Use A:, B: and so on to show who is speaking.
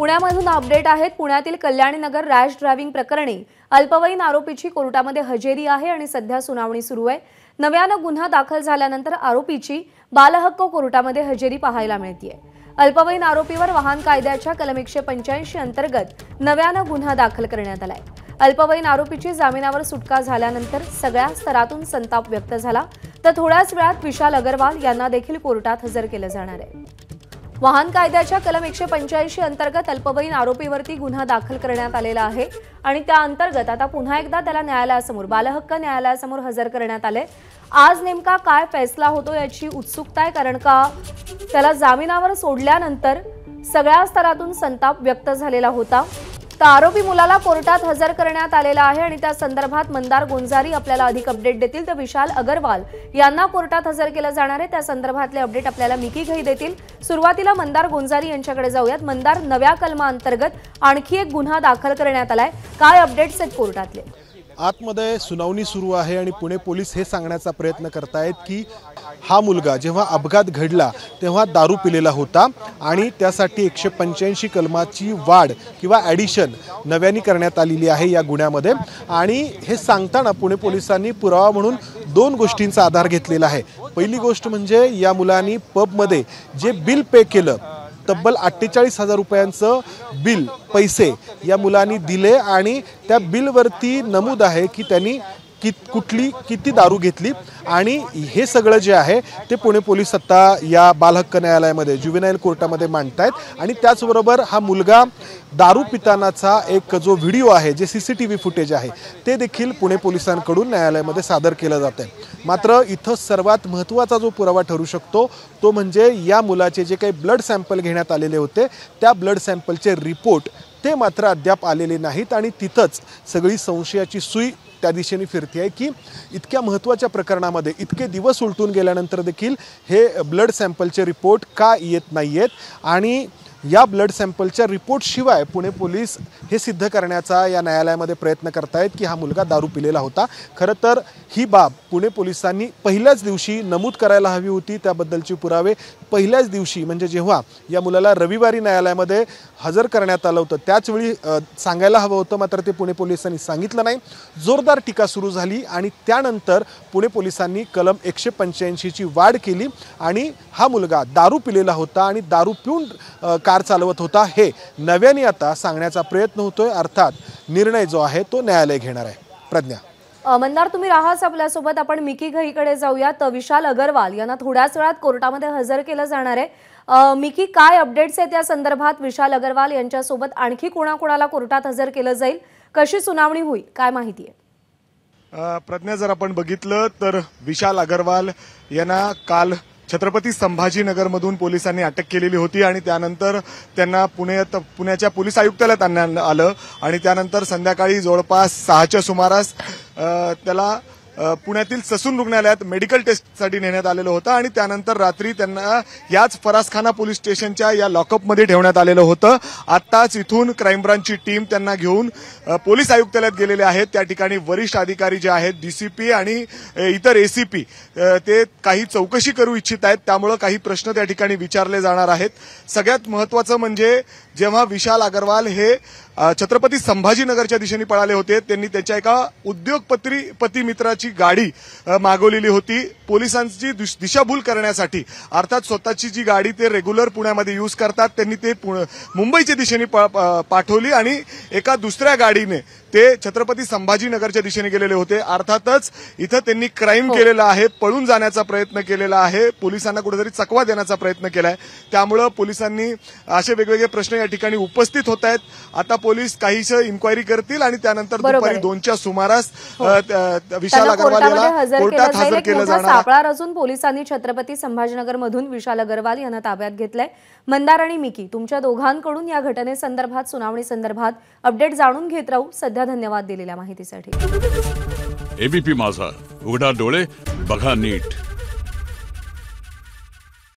A: पुण्यामधून अपडेट आहेत। पुण्यातील कल्याणीनगर रॅश ड्रायव्हिंग प्रकरणी अल्पवयीन आरोपीची कोर्टामध्ये हजेरी आहे आणि सध्या सुनावणी सुरू आहे। नव्यानं गुन्हा दाखल झाल्यानंतर आरोपीची बालहक्क कोर्टामध्ये हजेरी पाहायला मिळतेय। अल्पवयीन आरोपीवर वाहन कायद्याच्या कलम 185 अंतर्गत नव्यानं गुन्हा दाखल करण्यात आलाय। अल्पवयीन आरोपीची जामिनावर सुटका झाल्यानंतर सगळ्या स्तरातून संताप व्यक्त झाला, तर थोड्याच वेळात विशाल अग्रवाल यांना देखील कोर्टात हजर केलं जाणार आहे। वाहन कायद्याच्या कलम 185 अंतर्गत अल्पवयीन आरोपीवरती गुन्हा दाखल करण्यात आलेला आहे आणि त्या अंतर्गत आता पुन्हा एकदा त्याला न्यायालयासमोर बालहक्क न्यायालयासमोर हजर करण्यात आले। आज नेमका काय फैसला होतो याची उत्सुकता आहे, कारण का त्याला जामिनावर सोडल्यानंतर सगळ्या स्तरातून संताप व्यक्त झालेला होता। तर आरोपी मुलाला कोर्टात हजर करण्यात आलेला आहे आणि त्या संदर्भात मंदार गोंजारी आपल्याला अधिक अपडेट देतील, तर विशाल अग्रवाल यांना कोर्टात हजर केलं जाणार आहे। त्या संदर्भातले अपडेट आपल्याला मिकी घई देतील। सुरुवातीला मंदार गोंजारी यांच्याकडे जाऊयात। मंदार, नव्या कलमाअंतर्गत आणखी एक गुन्हा दाखल करण्यात आलाय, काय अपडेट्स आहेत कोर्टातले?
B: आतमध्ये सुनावणी सुरू आहे आणि पुणे पोलीस हे सांगण्याचा प्रयत्न करतायत की हा मुलगा जेव्हा अपघात घडला तेव्हा दारू पिलेला होता आणि त्यासाठी 185 कलमाची वाढ किंवा ॲडिशन नव्याने करण्यात आलेली आहे या गुन्ह्यामध्ये। आणि हे सांगताना पुणे पोलिसांनी पुरावा म्हणून 2 गोष्टींचा आधार घेतलेला आहे। पहिली गोष्ट म्हणजे या मुलांनी पबमध्ये जे बिल पे केलं, तब्बल 48,000 रुपयांचं बिल पैसे या मुलांनी दिले आणि त्या बिलवरती नमूद आहे की त्यांनी किती दारू घेतली आणि हे सगळं जे आहे ते पुणे पोलीस आता या बालहक्क न्यायालयामध्ये ज्युव्हेनाइल कोर्टामध्ये मांडतायत। आणि त्याचबरोबर हा मुलगा दारू पितानाचा एक जो व्हिडिओ आहे, जे CCTV फुटेज आहे, ते देखील पुणे पोलिसांकडून न्यायालयामध्ये सादर केलं जात आहे। मात्र इथं सर्वात महत्त्वाचा जो पुरावा ठरू शकतो तो म्हणजे या मुलाचे जे काही ब्लड सॅम्पल घेण्यात आलेले होते त्या ब्लड सॅम्पलचे रिपोर्ट ते मात्र अद्याप आलेले नाहीत। आणि तिथंच सगळी संशयाची सुई त्या दिशेने फिरते आहे की इतक्या महत्त्वाच्या प्रकरणामध्ये इतके दिवस उलटून गेल्यानंतर देखील हे ब्लड सॅम्पलचे रिपोर्ट का येत नाही आहेत आणि या ब्लड सॅम्पलच्या रिपोर्टशिवाय पुणे पोलीस हे सिद्ध करण्याचा या न्यायालयामध्ये प्रयत्न करतायत की हा मुलगा दारू पिलेला होता। खरं तर ही बाब पुणे पोलिसांनी पहिल्याच दिवशी नमूद करायला हवी होती। त्याबद्दलचे पुरावे पहिल्याच दिवशी म्हणजे जेव्हा या मुलाला रविवारी न्यायालयामध्ये हजर करण्यात आलं होतं त्याचवेळी सांगायला हवं होतं, मात्र ते पुणे पोलिसांनी सांगितलं नाही। जोरदार टीका सुरू झाली आणि त्यानंतर पुणे पोलिसांनी कलम 185 ची वाढ केली आणि हा मुलगा दारू पिलेला होता आणि दारू पिऊन कार चालवत होता हे नव्याने आता सांगण्याचा प्रयत्न होतोय। अर्थात निर्णय जो आहे तो न्यायालय घेणार आहे। प्रज्ञा,
A: मंदार, तुम्ही राहाच आपल्यासोबत। आपण मिकी घईकडे जाऊयात। विशाल अग्रवाल यांना थोड्याच वेळात कोर्टामध्ये हजर केलं जाणार आहे। मिकी, काय अपडेट्स आहेत या संदर्भात? विशाल अग्रवाल यांच्यासोबत आणखी कोणाकोणाला कोर्टात हजर केलं जाईल? कशी सुनावणी होईल, काय माहिती आहे?
C: प्रज्ञा, जर आपण बघितलं तर विशाल अग्रवाल यांना काल छत्रपती संभाजीनगरमधून पोलिसांनी अटक केलेली होती आणि त्यानंतर त्यांना पुण्याच्या पोलीस आयुक्तालयात आणण्यात आलं आणि त्यानंतर संध्याकाळी जवळपास 6च्या सुमारास त्याला पुण्यातील ससून रुग्णालयात मेडिकल टेस्टसाठी नेण्यात आलेलं होतं आणि त्यानंतर रात्री त्यांना याच फरासखाना पोलीस स्टेशनच्या या लॉकअपमध्ये ठेवण्यात आलेलं होतं। आत्ताच इथून क्राईम ब्रांचची टीम त्यांना घेऊन पोलीस आयुक्तालयात गेलेले आहेत। त्या ठिकाणी वरिष्ठ अधिकारी जे आहेत, DCP आणि इतर ACP, ते काही चौकशी करू इच्छित आहेत, त्यामुळे काही प्रश्न त्या ठिकाणी विचारले जाणार आहेत। सगळ्यात महत्त्वाचं म्हणजे जेव्हा विशाल अग्रवाल हे छत्रपती संभाजीनगरच्या दिशेने पळाले होते, त्यांनी त्याच्या एका उद्योगपती मित्राची गाडी मागवलेली होती पोलिसांची दिशाभूल करण्यासाठी। अर्थात स्वतःची जी गाडी ते रेग्युलर पुण्यामध्ये यूज करतात, त्यांनी ते मुंबईच्या दिशेने पाठवली आणि एका दुसऱ्या गाडीने ते छत्रपती संभाजीनगरच्या दिशेने गेलेले होते। अर्थातच इथं त्यांनी क्राईम केलेला आहे, पळून जाण्याचा प्रयत्न केलेला आहे, पोलिसांना कुठेतरी चकवा देण्याचा प्रयत्न केलाय। त्यामुळे पोलिसांनी असे वेगवेगळे प्रश्न या ठिकाणी उपस्थित होत आहेत। आता पोलीस काहीशी इन्क्वायरी करतील आणि त्यानंतर दुपारी 2च्या सुमारास विशाल अग्रवाल याला कोर्टात हजर केलं जाणार आहे।
A: सापळा रचून पोलिसांनी छत्रपती संभाजीनगरमधून विशाल अग्रवाल यांना ताब्यात घेतलंय। मंदार आणि मिकी, तुमच्या दोघांकडून या घटनेसंदर्भात, सुनावणी संदर्भात अपडेट जाणून घेत राहू। सध्या धन्यवाद दिलेल्या माहितीसाठी।
D: ABP माझा, उघडा डोळे बघा नीट।